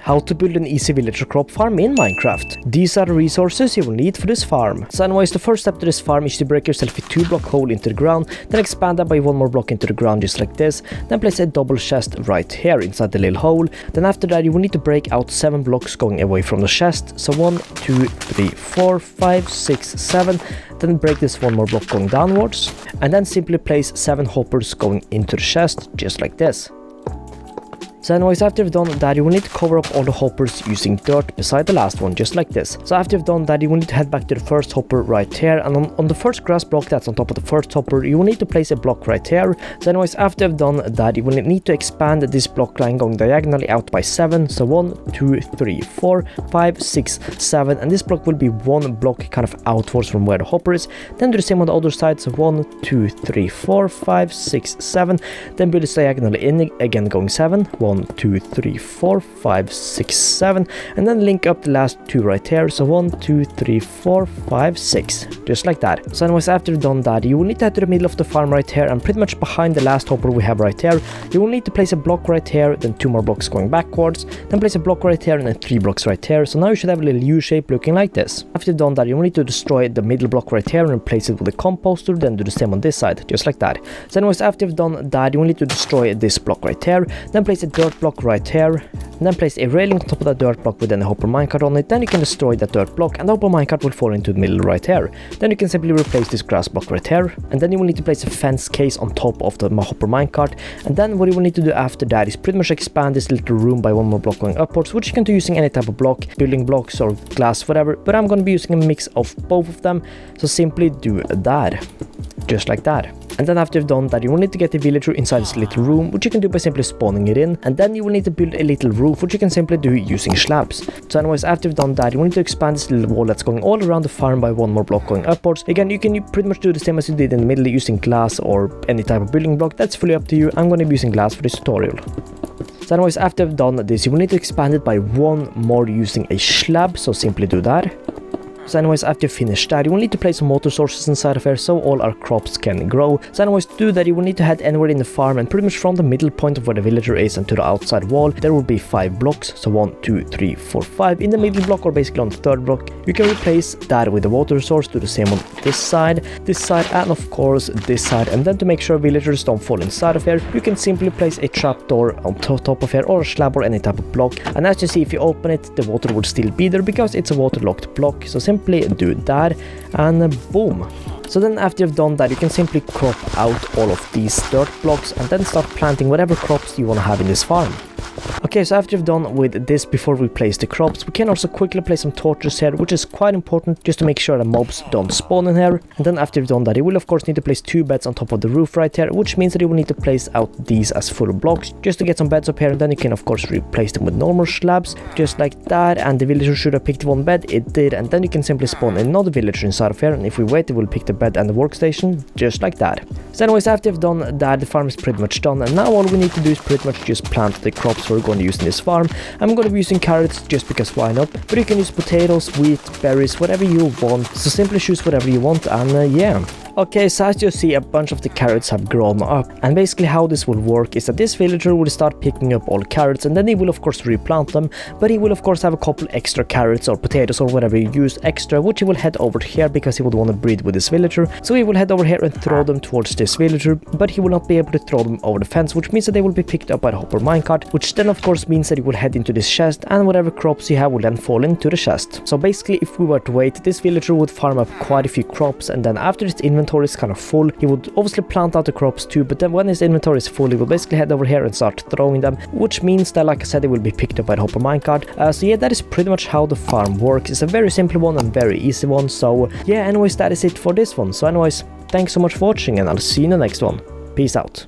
how to build an easy villager crop farm in Minecraft. These are the resources you will need for this farm. So anyways, the first step to this farm is to break yourself a 2-block hole into the ground, then expand that by 1 more block into the ground just like this, then place a double chest right here inside the little hole. Then after that you will need to break out 7 blocks going away from the chest. So 1, 2, 3, 4, 5, 6, 7. Then break this 1 more block going downwards, and then simply place 7 hoppers going into the chest just like this. So anyways, after you've done that, you will need to cover up all the hoppers using dirt beside the last one, just like this. So after you've done that, you will need to head back to the first hopper right here, and on the first grass block that's on top of the first hopper, you will need to place a block right here. So anyways, after you've done that, you will need to expand this block line going diagonally out by 7. So 1, 2, 3, 4, 5, 6, 7, and this block will be 1 block kind of outwards from where the hopper is. Then do the same on the other side, so 1, 2, 3, 4, 5, 6, 7. Then build this diagonally in again going 7. 1, 2, 3, 4, 5, 6, 7, and then link up the last 2 right here. So 1, 2, 3, 4, 5, 6, just like that. So anyways, after you've done that, you will need to head to the middle of the farm right here, and pretty much behind the last hopper we have right here, you will need to place a block right here, then 2 more blocks going backwards, then place a block right here, and then 3 blocks right here. So now you should have a little U shape looking like this. After you've done that, you will need to destroy the middle block right here and replace it with a composter, then do the same on this side, just like that. So anyways, after you've done that, you will need to destroy this block right here, then place a dirt block right here, and then place a railing on top of that dirt block with a hopper minecart on it. Then you can destroy that dirt block, and the hopper minecart will fall into the middle right here. Then you can simply replace this grass block right here, and then you will need to place a fence case on top of the hopper minecart. And then what you will need to do after that is pretty much expand this little room by 1 more block going upwards, which you can do using any type of block, building blocks or glass, whatever, but I'm going to be using a mix of both of them, so simply do that, just like that. And then after you've done that, you will need to get the villager inside this little room, which you can do by simply spawning it in. And then you will need to build a little roof, which you can simply do using slabs. So anyways, after you've done that, you will need to expand this little wall that's going all around the farm by 1 more block going upwards. Again, you can pretty much do the same as you did in the middle using glass or any type of building block. That's fully up to you. I'm going to be using glass for this tutorial. So anyways, after you've done this, you will need to expand it by 1 more using a slab. So simply do that. So anyways, after you finish that, you will need to place some water sources inside of here so all our crops can grow. So anyways, to do that, you will need to head anywhere in the farm, and pretty much from the middle point of where the villager is and to the outside wall, there will be 5 blocks. So 1, 2, 3, 4, 5 in the middle block, or basically on the 3rd block. You can replace that with a water source, do the same on this side, and of course this side. And then to make sure villagers don't fall inside of here, you can simply place a trapdoor on top of here, or a slab or any type of block. And as you see, if you open it, the water will still be there because it's a waterlocked block. So simply do that, and boom. So then after you've done that, you can simply crop out all of these dirt blocks and then start planting whatever crops you want to have in this farm. Okay, so after you've done with this, before we place the crops, we can also quickly place some torches here, which is quite important just to make sure that mobs don't spawn in here. And then after you've done that, you will of course need to place 2 beds on top of the roof right here, which means that you will need to place out these as full blocks just to get some beds up here. And then you can of course replace them with normal slabs, just like that. And the villager should have picked 1 bed, it did. And then you can simply spawn another villager inside of here, and if we wait, it will pick the bed and the workstation, just like that. So anyways, after you've done that, the farm is pretty much done, and now all we need to do is pretty much just plant the crops we're going to use in this farm. I'm going to be using carrots just because why not, but you can use potatoes, wheat, berries, whatever you want. So simply choose whatever you want, and yeah. Okay, so as you see, a bunch of the carrots have grown up, and basically how this will work is that this villager will start picking up all carrots, and then he will of course replant them, but he will of course have a couple extra carrots or potatoes or whatever you use extra, which he will head over here because he would want to breed with this villager. So he will head over here and throw them towards this villager, but he will not be able to throw them over the fence, which means that they will be picked up by the hopper minecart, which then of course means that he will head into this chest, and whatever crops you have will then fall into the chest. So basically, if we were to wait, this villager would farm up quite a few crops, and then after his inventory is kind of full, he would obviously plant out the crops too, but then when his inventory is full, he will basically head over here and start throwing them, which means that, like I said, they will be picked up by the hopper minecart. So yeah, that is pretty much how the farm works. It's a very simple one and very easy one. So yeah, anyways, that is it for this one. So anyways, thanks so much for watching, and I'll see you in the next one. Peace out.